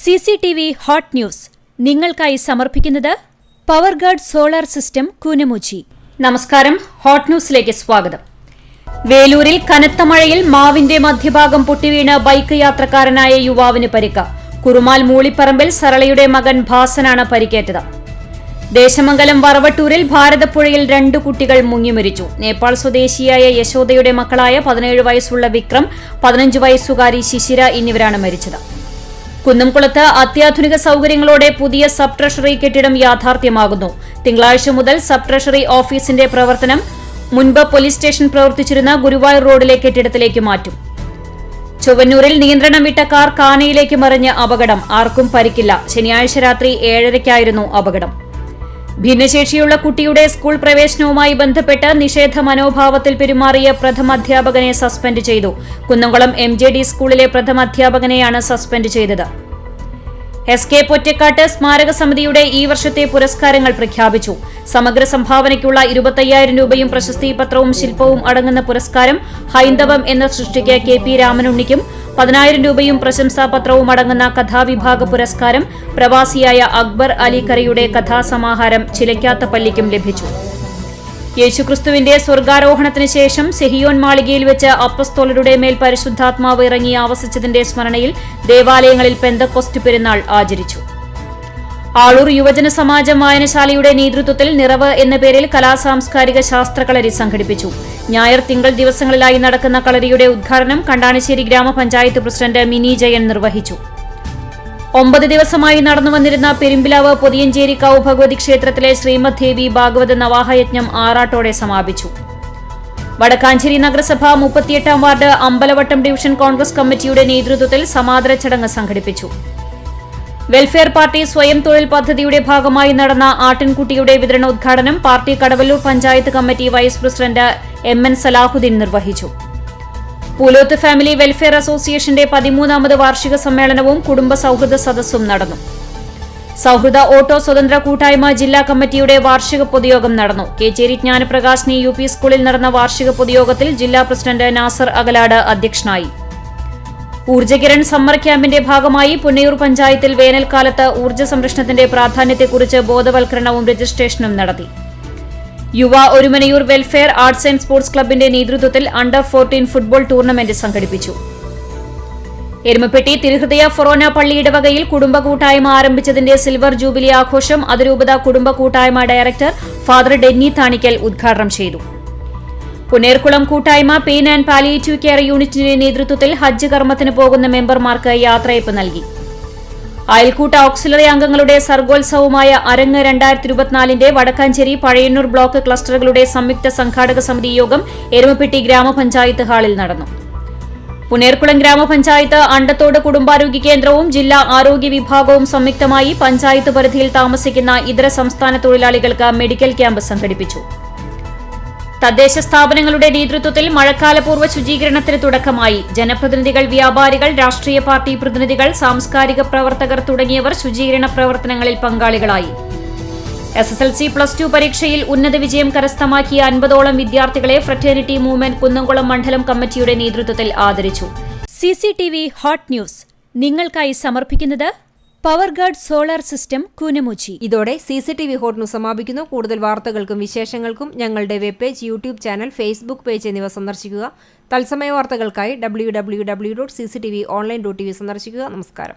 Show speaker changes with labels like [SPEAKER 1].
[SPEAKER 1] CCTV hot news നിങ്ങൾക്കായി സമർപ്പിക്കുന്നത് Powerguard solar system Koonamuchi. നമസ്കാരം, ഹോട്ട് ന്യൂസിലേക്ക് സ്വാഗതം. വേലൂരിൽ കനത്ത മഴയിൽ മാവിന്റെ മധ്യഭാഗം പൊട്ടിവീണ് ബൈക്ക് യാത്രക്കാരനായ യുവാവിന് പരിക്ക്. കുറുമാൽ മൂളിപ്പറമ്പിൽ സരളയുടെ മകൻ ഭാസനാണ് പരിക്കേറ്റത്. ദേശമംഗലം വറവട്ടൂരിൽ ഭാരതപ്പുഴയിൽ 2 കുട്ടികൾ മുങ്ങിമരിച്ചു. നേപ്പാൾ സ്വദേശിയായ യശോദയുടെ മക്കളായ 17 വയസ്സുള്ള വിക്രം, 15 വയസ്സുകാരി ശിശിര എന്നിവരാണ് മരിച്ചത്. കുന്നംകുളത്ത് അത്യാധുനിക സൌകര്യങ്ങളോടെ പുതിയ സബ് ട്രഷറി കെട്ടിടം യാഥാർത്ഥ്യമാകുന്നു. തിങ്കളാഴ്ച മുതൽ സബ് ട്രഷറി ഓഫീസിന്റെ പ്രവർത്തനം മുൻപ് പോലീസ് സ്റ്റേഷൻ പ്രവർത്തിച്ചിരുന്ന ഗുരുവായൂർ റോഡിലെ കെട്ടിടത്തിലേക്ക് മാറ്റും. ചൊവ്വന്നൂരിൽ നിയന്ത്രണം വിട്ട കാർ കാനയിലേക്ക് മറിഞ്ഞ് അപകടം. ആർക്കും പരിക്കില്ല. ശനിയാഴ്ച രാത്രി 7:30-ക്കായിരുന്നു അപകടം. ഭിന്നശേഷിയുള്ള കുട്ടിയുടെ സ്കൂൾ പ്രവേശനവുമായി ബന്ധപ്പെട്ട് നിഷേധ മനോഭാവത്തിൽ പെരുമാറിയ പ്രഥമാധ്യാപകനെ സസ്പെൻഡ് ചെയ്തു. കുന്നംകുളം MJD സ്കൂളിലെ പ്രഥമാധ്യാപകനെയാണ് സസ്പെൻഡ് ചെയ്തത്. SK പൊറ്റക്കാട്ട് സ്മാരക സമിതിയുടെ ഈ വർഷത്തെ പുരസ്കാരങ്ങൾ പ്രഖ്യാപിച്ചു. സമഗ്ര സംഭാവനയ്ക്കുള്ള 25,000 രൂപയും പ്രശസ്തിപത്രവും ശില്പവും അടങ്ങുന്ന പുരസ്കാരം ഹൈന്ദവം എന്ന സൃഷ്ടിക്ക് KP രാമനുണ്ണിക്കും, 10,000 രൂപയും പ്രശംസാപത്രവും അടങ്ങുന്ന കഥാവിഭാഗ പുരസ്കാരം പ്രവാസിയായ അക്ബർ അലി കറിയുടെ കഥാസമാഹാരം ചിലയ്ക്കാത്ത പള്ളിക്കും ലഭിച്ചു. യേശുക്രിസ്തുവിന്റെ സ്വർഗാരോഹണത്തിന് ശേഷം സെഹിയോൻ മാളികയിൽ വെച്ച് അപ്പസ്തോലരുടെ മേൽ പരിശുദ്ധാത്മാവ് ഇറങ്ങി ആവസിച്ചതിന്റെ സ്മരണയിൽ ദേവാലയങ്ങളിൽ പെന്തക്കോസ്റ്റ് പെരുന്നാൾ ആചരിച്ചു. ആളൂർ യുവജന സമാജം വായനശാലയുടെ നേതൃത്വത്തിൽ നിറവ് എന്ന പേരിൽ കലാസാംസ്കാരിക ശാസ്ത്രകളരി സംഘടിപ്പിച്ചു. ഞായർ, തിങ്കൾ ദിവസങ്ങളിലായി നടക്കുന്ന കളരിയുടെ ഉദ്ഘാടനം കണ്ടാണിശ്ശേരി ഗ്രാമപഞ്ചായത്ത് പ്രസിഡന്റ് മിനി ജയൻ നിർവഹിച്ചു. 9 ദിവസമായി നടന്നുവന്നിരുന്ന പെരുമ്പിലാവ് പൊതിയഞ്ചേരിക്കാവ് ഭഗവതി ക്ഷേത്രത്തിലെ ശ്രീമദ് ദേവി ഭാഗവത നവാഹയജ്ഞം ആറാട്ടോടെ സമാപിച്ചു. വടക്കാഞ്ചേരി നഗരസഭ 38-ാം വാർഡ് അമ്പലവട്ടം ഡിവിഷൻ കോൺഗ്രസ് കമ്മിറ്റിയുടെ നേതൃത്വത്തിൽ സമാദര ചടങ്ങ് സംഘടിപ്പിച്ചു. വെൽഫെയർ പാർട്ടി സ്വയം തൊഴിൽ പദ്ധതിയുടെ ഭാഗമായി നടന്ന ആട്ടിൻകുട്ടിയുടെ വിതരണോദ്ഘാടനം party Kadavallur panchayat committee vice president MN Salahuddin നിർവഹിച്ചു. പൂലോത്ത് ഫാമിലി വെൽഫെയർ അസോസിയേഷന്റെ 13ാമത് വാർഷിക സമ്മേളനവും കുടുംബ സൌഹൃദ സദസ്സും നടന്നു. സൌഹൃദ ഓട്ടോ സ്വതന്ത്ര കൂട്ടായ്മ ജില്ലാ കമ്മിറ്റിയുടെ വാർഷിക പൊതുയോഗം നടന്നു. കേച്ചേരി ജ്ഞാനപ്രകാശിനി UP സ്കൂളിൽ നടന്ന വാർഷിക പൊതുയോഗത്തിൽ ജില്ലാ പ്രസിഡന്റ് നാസർ അകലാട് അധ്യക്ഷനായി. ഊർജ്ജകിരൺ സമ്മർ ക്യാമ്പിന്റെ ഭാഗമായി പുന്നയൂർ പഞ്ചായത്തിൽ വേനൽക്കാലത്ത് ഊർജ്ജ സംരക്ഷണത്തിന്റെ പ്രാധാന്യത്തെക്കുറിച്ച് ബോധവൽക്കരണവും രജിസ്ട്രേഷനും നടത്തി. യുവ Orumanayur welfare arts and sports ക്ലബിന്റെ നേതൃത്വത്തിൽ അണ്ടർ 14 ഫുട്ബോൾ ടൂർണമെന്റ് സംഘടിപ്പിച്ചു. എരുമപ്പെട്ടി തിരുഹൃദയ ഫൊറോന പള്ളി ഇടവകയിൽ കുടുംബ കൂട്ടായ്മ ആരംഭിച്ചതിന്റെ സിൽവർ ജൂബിലി ആഘോഷം അതിരൂപത കുടുംബ കൂട്ടായ്മ ഡയറക്ടർ ഫാദർ ഡെന്നി താണിക്കൽ ഉദ്ഘാടനം ചെയ്തു. പുന്നേർകുളം കൂട്ടായ്മ പെയിൻ ആൻഡ് പാലിയേറ്റീവ് കെയർ യൂണിറ്റിന്റെ നേതൃത്വത്തിൽ ഹജ്ജ് കർമ്മത്തിന് പോകുന്ന മെമ്പർമാർക്ക് യാത്രയയപ്പ് നൽകി. അയൽക്കൂട്ട ഓക്സിലറി അംഗങ്ങളുടെ സർഗോത്സവമായ അരങ്ങ് 2024ന്റെ വടക്കാഞ്ചേരി പഴയന്നൂർ ബ്ലോക്ക് ക്ലസ്റ്ററുകളുടെ സംയുക്ത സംഘാടക സമിതി യോഗം എരുമപ്പെട്ടി ഗ്രാമപഞ്ചായത്ത് ഹാളിൽ നടന്നു. പുന്നേർകുളം ഗ്രാമപഞ്ചായത്ത് അണ്ടത്തോട് കുടുംബാരോഗ്യ കേന്ദ്രവും ജില്ലാ ആരോഗ്യ വിഭാഗവും സംയുക്തമായി പഞ്ചായത്ത് പരിധിയിൽ താമസിക്കുന്ന ഇതര സംസ്ഥാന തൊഴിലാളികൾക്ക് മെഡിക്കൽ ക്യാമ്പ് സംഘടിപ്പിച്ചു. തദ്ദേശ സ്ഥാപനങ്ങളുടെ നേതൃത്വത്തിൽ മഴക്കാലപൂർവ്വ ശുചീകരണത്തിന് തുടക്കമായി. ജനപ്രതിനിധികൾ, വ്യാപാരികൾ, രാഷ്ട്രീയ പാർട്ടി പ്രതിനിധികൾ, സാംസ്കാരിക പ്രവർത്തകർ തുടങ്ങിയവർ ശുചീകരണ പ്രവർത്തനങ്ങളിൽ പങ്കാളികളായി. SSLC+2 പരീക്ഷയിൽ ഉന്നത വിജയം കരസ്ഥമാക്കിയ 50ഓളം വിദ്യാർത്ഥികളെ ഫ്രറ്റേണിറ്റി മൂവ്മെന്റ് കുന്നംകുളം മണ്ഡലം കമ്മിറ്റിയുടെ നേതൃത്വത്തിൽ ആദരിച്ചു. CCTV ഹോട്ട് ന്യൂസ് നിങ്ങൾക്കായി സമർപ്പിക്കുന്നത് പവർഗാർഡ് സോളാർ സിസ്റ്റം കൂനമുച്ചി.
[SPEAKER 2] ഇതോടെ CCTV ഹോട്ട് ന്യൂസ് സമാപിക്കുന്നു. കൂടുതൽ വാർത്തകൾക്കും വിശേഷങ്ങൾക്കും ഞങ്ങളുടെ web page, YouTube channel, Facebook page എന്നിവ സന്ദർശിക്കുക. തത്സമയ വാർത്തകൾക്കായി www.cctvonline.tv സന്ദർശിക്കുക. നമസ്കാരം.